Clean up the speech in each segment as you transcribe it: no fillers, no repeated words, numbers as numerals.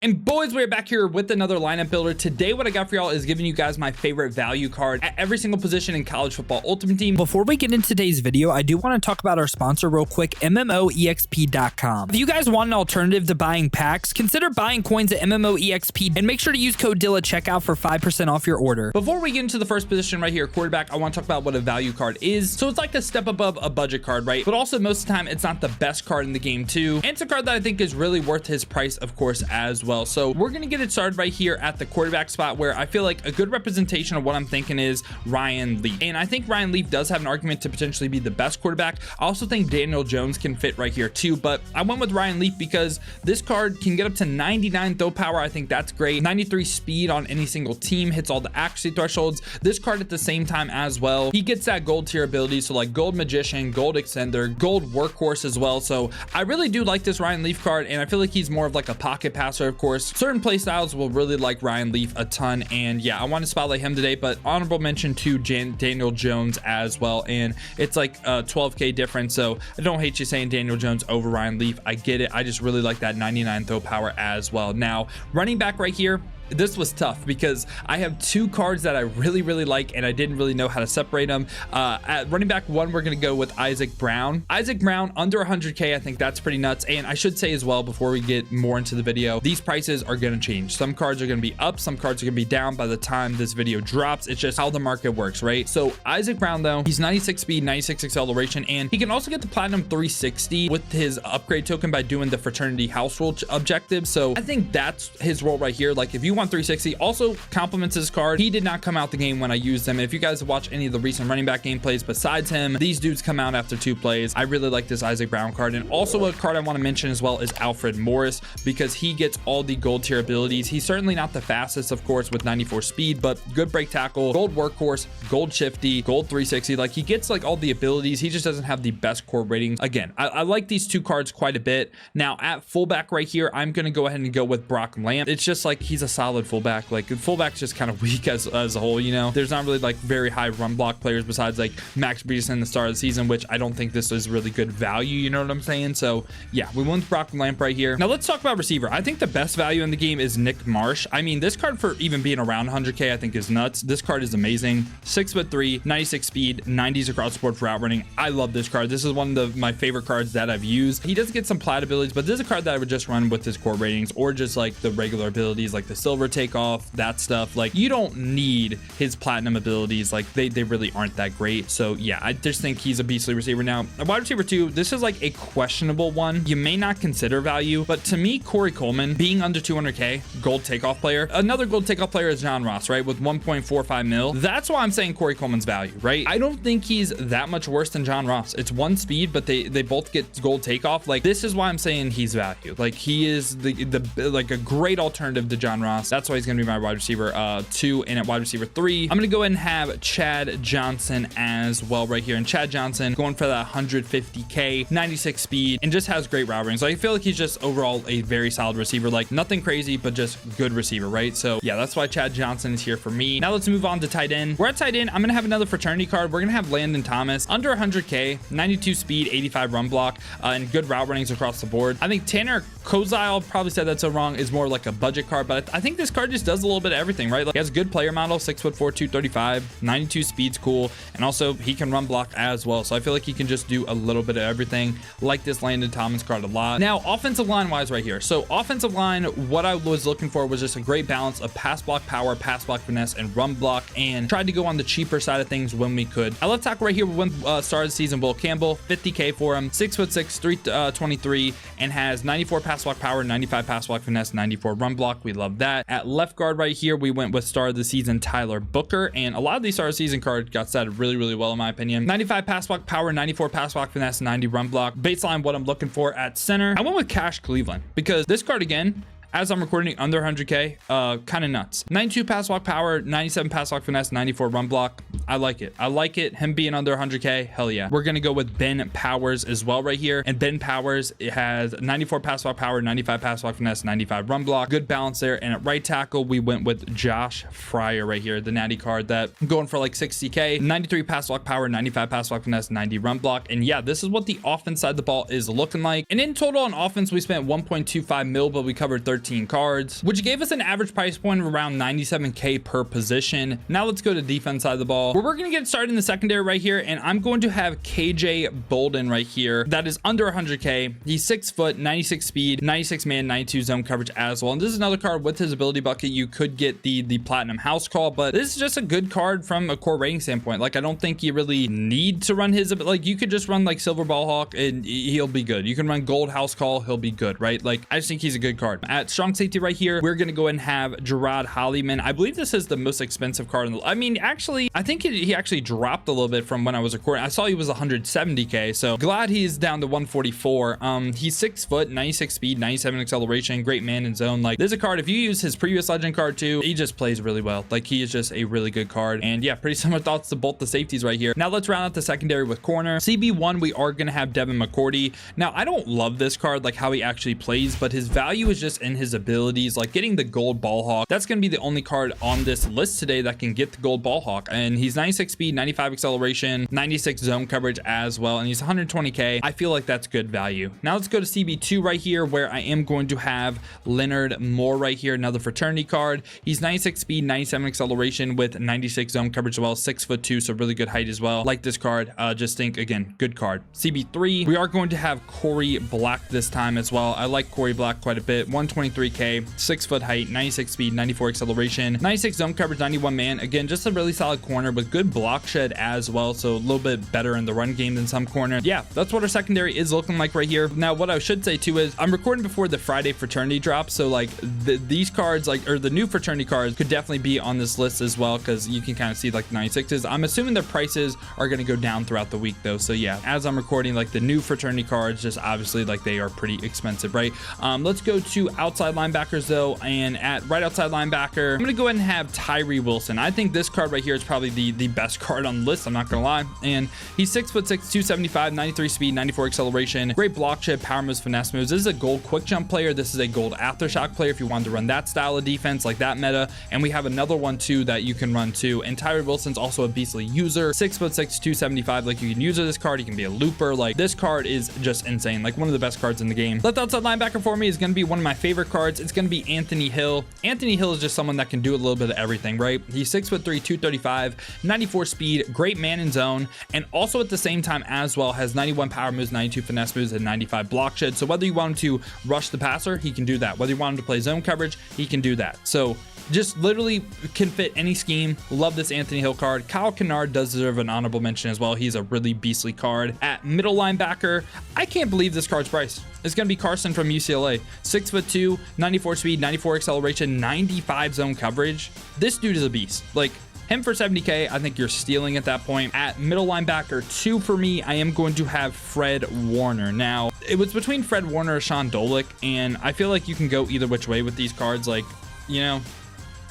And boys, we're back here with another lineup builder. Today, what I got for y'all is giving you guys my favorite value card at every single position in college football ultimate team. Before we get into today's video, I do want to talk about our sponsor real quick, MMOEXP.com. If you guys want an alternative to buying packs, consider buying coins at MMOEXP and make sure to use code DILL at checkout for 5% off your order. Before we get into the first position right here, quarterback, I want to talk about what a value card is. So it's like a step above a budget card, right? But also most of the time, it's not the best card in the game too. And it's a card that I think is really worth his price, of course, as well. So we're going to get it started right here at the quarterback spot, where I feel like a good representation of what I'm thinking is Ryan Leaf. And I think Ryan Leaf does have an argument to potentially be the best quarterback. I also think Daniel Jones can fit right here too, but I went with Ryan Leaf because this card can get up to 99 throw power. I think that's great. 93 speed on any single team, hits all the accuracy thresholds. This card at the same time as well, he gets that gold tier ability. So like gold magician, gold extender, gold workhorse as well. So I really do like this Ryan Leaf card, and I feel like he's more of like a pocket passer, of course. Certain play styles will really like Ryan Leaf a ton, and yeah, I want to spotlight him today, but honorable mention to Daniel Jones as well. And it's like a 12k difference, so I don't hate you saying Daniel Jones over Ryan Leaf. I get it. I just really like that 99 throw power as well. Now, running back right here, this was tough because I have two cards that I really like, and I didn't really know how to separate them. At running back one, we're going to go with Isaac Brown. Isaac Brown under 100k. I think that's pretty nuts. And I should say as well, before we get more into the video, these prices are going to change. Some cards are going to be up, some cards are going to be down by the time this video drops. It's just how the market works, right? So Isaac Brown, though, he's 96 speed, 96 acceleration, and he can also get the platinum 360 with his upgrade token by doing the fraternity house rule objective. So I think that's his role right here. Like if you want 360, also compliments his card. He did not come out the game when I used him. If you guys have watched any of the recent running back gameplays besides him, these dudes come out after 2 plays. I really like this Isaac Brown card. And also a card I want to mention as well is Alfred Morris, because he gets all the gold tier abilities. He's certainly not the fastest, of course, with 94 speed, but good break tackle, gold workhorse, gold shifty, gold 360. Like he gets like all the abilities. He just doesn't have the best core ratings. Again, I like these two cards quite a bit. Now at fullback right here, I'm going to go ahead and go with Brock Lamb. It's just like he's a solid fullback. Like fullback's just kind of weak as a whole, you know. There's not really like very high run block players besides like Max Breedison, the start of the season, which I don't think this is really good value, you know what I'm saying? So yeah, we went with Brock Lamp right here. Now let's talk about receiver. I think the best value in the game is Nick Marsh. I mean, this card for even being around 100k I think is nuts. This card is amazing. 6'3", 96 speed, 90s across the board for route running. I love this card. This is one of my favorite cards that I've used. He does get some plat abilities, but this is a card that I would just run with his core ratings, or just like the regular abilities like the silver takeoff, that stuff. Like you don't need his platinum abilities. Like they really aren't that great. So yeah, I just think he's a beastly receiver. Now a wide receiver 2, this is like a questionable one. You may not consider value, but to me, Corey Coleman being under 200k, gold takeoff player. Another gold takeoff player is John Ross, right, with 1.45 mil. That's why I'm saying Corey Coleman's value, right? I don't think he's that much worse than John Ross. It's 1 speed, but they both get gold takeoff. Like this is why I'm saying he's value. Like he is the like a great alternative to John Ross. That's why he's gonna be my wide receiver 2. And at wide receiver 3, I'm gonna go ahead and have Chad Johnson as well right here. And Chad Johnson going for that 150k, 96 speed, and just has great route runs. So I feel like he's just overall a very solid receiver. Like nothing crazy, but just good receiver, right? So yeah, that's why Chad Johnson is here for me. Now let's move on to tight end. We're at tight end. I'm gonna have another fraternity card. We're gonna have Landon Thomas under 100k, 92 speed, 85 run block, and good route runnings across the board. I think Tanner Kozile, probably said that so wrong, is more like a budget card, but I think this card just does a little bit of everything, right? Like he has a good player model, 6'4", 235, 92 speed's cool, and also he can run block as well. So I feel like he can just do a little bit of everything. Like this Landon Thomas card a lot. Now offensive line wise right here. So offensive line, what I was looking for was just a great balance of pass block power, pass block finesse, and run block, and tried to go on the cheaper side of things when we could. At left tackle right here, we went start of the season, Will Campbell, 50k for him, 6'6", 323, and has 94 pass block power, 95 pass block finesse, 94 run block. We love that. At left guard right here, we went with start of the season Tyler Booker, and a lot of these start of the season cards got started really well in my opinion. 95 pass block power, 94 pass block finesse, 90 run block. Baseline, what I'm looking for at center, I went with Cash Cleveland because this card again, as I'm recording, under 100k, kind of nuts. 92 pass block power, 97 pass block finesse, 94 run block. I like it. I like it. Him being under 100K, hell yeah. We're going to go with Ben Powers as well right here. And Ben Powers, it has 94 pass block power, 95 pass block finesse, 95 run block. Good balance there. And at right tackle, we went with Josh Fryer right here, the natty card that I'm going for like 60K, 93 pass block power, 95 pass block finesse, 90 run block. And yeah, this is what the offense side of the ball is looking like. And in total on offense, we spent 1.25 mil, but we covered 13 cards, which gave us an average price point of around 97K per position. Now let's go to defense side of the ball, where we're going to get started in the secondary right here. And I'm going to have KJ Bolden right here. That is under 100K. He's 6 foot, 96 speed, 96 man, 92 zone coverage as well. And this is another card with his ability bucket. You could get the platinum house call, but this is just a good card from a core rating standpoint. Like, I don't think you really need to run his, like, you could just run like silver ball hawk and he'll be good. You can run gold house call, he'll be good, right? Like, I just think he's a good card. At strong safety right here, we're going to go ahead and have Gerard Hollyman. I believe this is the most expensive card in the, I mean, actually, I think he actually dropped a little bit from when I was recording. I saw he was 170K, so glad he's down to 144. He's 6 foot, 96 speed, 97 acceleration, great man in zone. Like, there's a card, if you use his previous legend card too, he just plays really well. Like, he is just a really good card. And yeah, pretty similar thoughts to both the safeties right here. Now let's round out the secondary with corner. CB1, we are going to have Devin McCourty. Now, I don't love this card, like how he actually plays, but his value is just in his abilities, like getting the gold ball hawk. That's going to be the only card on this list today that can get the gold ball hawk. And he's 96 speed, 95 acceleration, 96 zone coverage as well. And he's 120K. I feel like that's good value. Now let's go to CB2 right here, where I am going to have Leonard Moore right here, another fraternity card. He's 96 speed, 97 acceleration with 96 zone coverage as well, 6'2", so really good height as well. Like this card, just think, again, good card. CB3, we are going to have Corey Black this time as well. I like Corey Black quite a bit. 123K, 6 foot height, 96 speed, 94 acceleration, 96 zone coverage, 91 man. Again, just a really solid corner with good block shed as well, so a little bit better in the run game than some corners. Yeah, that's what our secondary is looking like right here. Now, what I should say too is I'm recording before the Friday fraternity drop, so like these cards, like, or the new fraternity cards could definitely be on this list as well, because you can kind of see like 96s. I'm assuming their prices are going to go down throughout the week though, so yeah, as I'm recording, like the new fraternity cards, just obviously like they are pretty expensive, right? Let's go to outside linebackers though, and at right outside linebacker, I'm gonna go ahead and have Tyree Wilson. I think this card right here is probably the best card on the list, I'm not gonna lie. And he's 6'6", 275, 93 speed, 94 acceleration, great block shed, power moves, finesse moves. This is a gold quick jump player. This is a gold aftershock player if you wanted to run that style of defense, like that meta. And we have another one too that you can run too. And Tyree Wilson's also a beastly user, 6'6", 275. Like, you can use this card, he can be a looper. Like, this card is just insane, like one of the best cards in the game. Left outside linebacker for me is going to be one of my favorite cards. It's going to be Anthony Hill. Anthony Hill is just someone that can do a little bit of everything, right? He's 6'3", 235, 94 speed, great man in zone, and also at the same time as well has 91 power moves, 92 finesse moves, and 95 block shed. So whether you want him to rush the passer, he can do that. Whether you want him to play zone coverage, he can do that. So just literally can fit any scheme. Love this Anthony Hill card. Kyle Kennard does deserve an honorable mention as well. He's a really beastly card. At middle linebacker, I can't believe this card's price. It's going to be Carson from UCLA. 6'2", 94 speed, 94 acceleration, 95 zone coverage. This dude is a beast. Like, him for 70K, I think you're stealing at that point. At middle linebacker 2 for me, I am going to have Fred Warner. Now, it was between Fred Warner or Sean Dolick, and I feel like you can go either which way with these cards. Like, you know,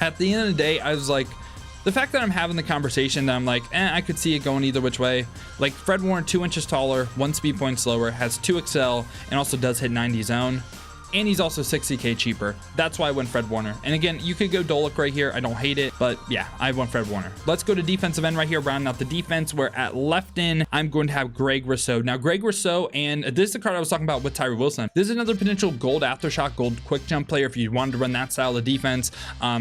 at the end of the day, I was like, the fact that I'm having the conversation that I'm like, I could see it going either which way. Like, Fred Warner, 2 inches taller, 1 speed point slower, has 2 excel, and also does hit 90 zone. And he's also 60K cheaper. That's why I went Fred Warner. And again, you could go Dolick right here. I don't hate it, but yeah, I went Fred Warner. Let's go to defensive end right here, rounding out the defense, where at left end, I'm going to have Greg Rousseau. Now, Greg Rousseau, and this is the card I was talking about with Tyree Wilson. This is another potential gold aftershock, gold quick jump player if you wanted to run that style of defense.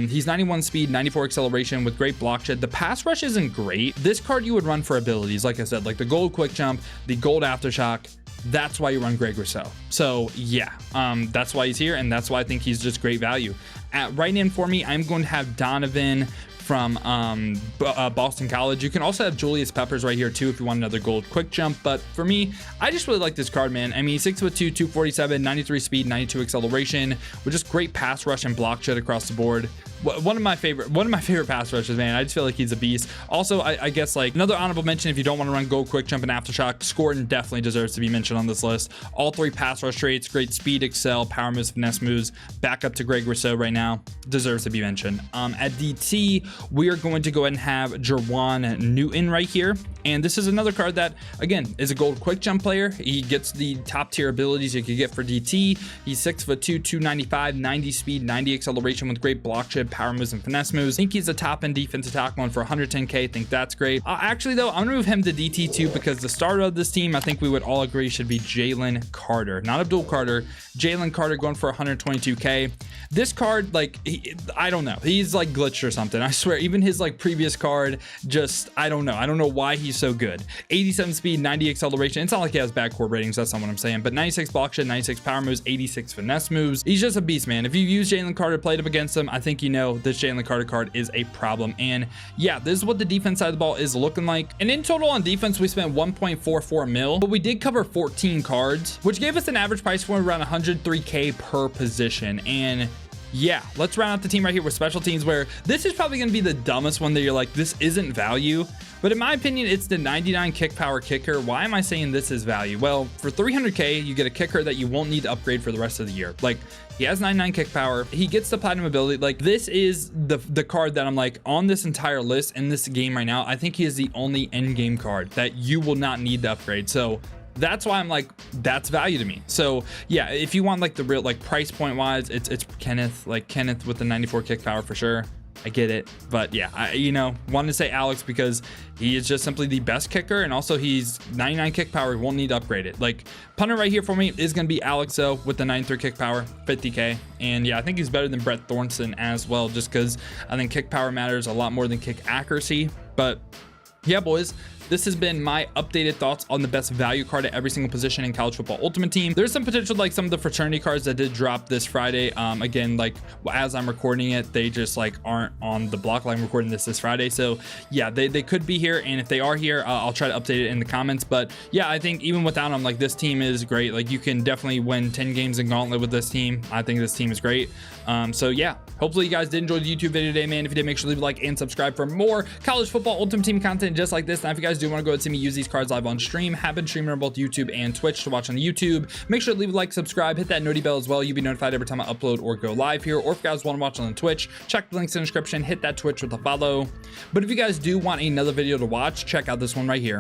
He's 91 speed, 94 acceleration with great block shed. The pass rush isn't great. This card you would run for abilities, like I said, like the gold quick jump, the gold aftershock. That's why you run Greg Rousseau. So yeah, that's why he's here, and that's why I think he's just great value. At right end for me, I'm going to have Donovan from Boston College. You can also have Julius Peppers right here too if you want another gold quick jump. But for me, I just really like this card, man. I mean, 6'2", 247, 93 speed, 92 acceleration with just great pass rush and block shed across the board. one of my favorite pass rushers, man. I just feel like he's a beast. Also, I guess like another honorable mention, if you don't want to run goal, quick jump, and aftershock, Scourton definitely deserves to be mentioned on this list. All 3 pass rush traits, great speed, excel, power moves, finesse moves, back up to Greg Rousseau right now, deserves to be mentioned. At DT, we are going to go ahead and have Jerwan Newton right here. And this is another card that, again, is a gold quick jump player. He gets the top tier abilities you could get for DT. He's 6'2", 295, 90 speed, 90 acceleration with great block chip, power moves, and finesse moves. I think he's a top end defensive tackle one for 110K. I think that's great. Actually, though, I'm gonna move him to DT too, because the starter of this team, I think we would all agree, should be Jalen Carter, not Abdul Carter. Jalen Carter going for 122K. This card, like, I don't know. He's like glitched or something. I swear, even his like previous card, just, I don't know. I don't know why he's so good. 87 speed, 90 acceleration. It's not like he has bad core ratings. That's not what I'm saying. But 96 block shit, 96 power moves, 86 finesse moves. He's just a beast, man. If you use Jalen Carter, played up against him, I think you know this Jalen Carter card is a problem. And yeah, this is what the defense side of the ball is looking like. And in total on defense, we spent 1.44 mil, but we did cover 14 cards, which gave us an average price point around 103K per position. And yeah, let's round out the team right here with special teams, where this is probably going to be the dumbest one that you're like, this isn't value. But in my opinion, it's the 99 kick power kicker. Why am I saying this is value? Well, for 300K, you get a kicker that you won't need to upgrade for the rest of the year. Like, he has 99 kick power. He gets the platinum ability. Like, this is the card that I'm like, on this entire list in this game right now, I think he is the only end game card that you will not need to upgrade. So that's why I'm like, that's value to me. So yeah, if you want like the real like price point wise, it's Kenneth, like Kenneth with the 94 kick power for sure. I get it, but yeah, I wanted to say Alex because he is just simply the best kicker, and also he's 99 kick power. He won't need to upgrade it. Like, punter right here for me is going to be Alex though, with the 93 kick power, 50K. And yeah, I think he's better than Brett Thornton as well, just because I think kick power matters a lot more than kick accuracy. But yeah, boys, this has been my updated thoughts on the best value card at every single position in college football ultimate team. There's some potential, like some of the fraternity cards that did drop this Friday. Again, like as I'm recording it, they just like aren't on the block line recording this Friday. So yeah, they could be here, and if they are here, I'll try to update it in the comments. But yeah, I think even without them, like this team is great. Like you can definitely win 10 games in Gauntlet with this team. I think this team is great. So yeah, hopefully you guys did enjoy the YouTube video today, man. If you did, make sure to leave a like and subscribe for more college football ultimate team content just like this. Now, if you guys do want to go and see me use these cards live on stream, have been streaming on both YouTube and Twitch. To watch on YouTube, make sure to leave a like, subscribe, hit that noti bell as well. You'll be notified every time I upload or go live here. Or if you guys want to watch on Twitch, check the links in the description, hit that Twitch with a follow. But if you guys do want another video to watch, check out this one right here.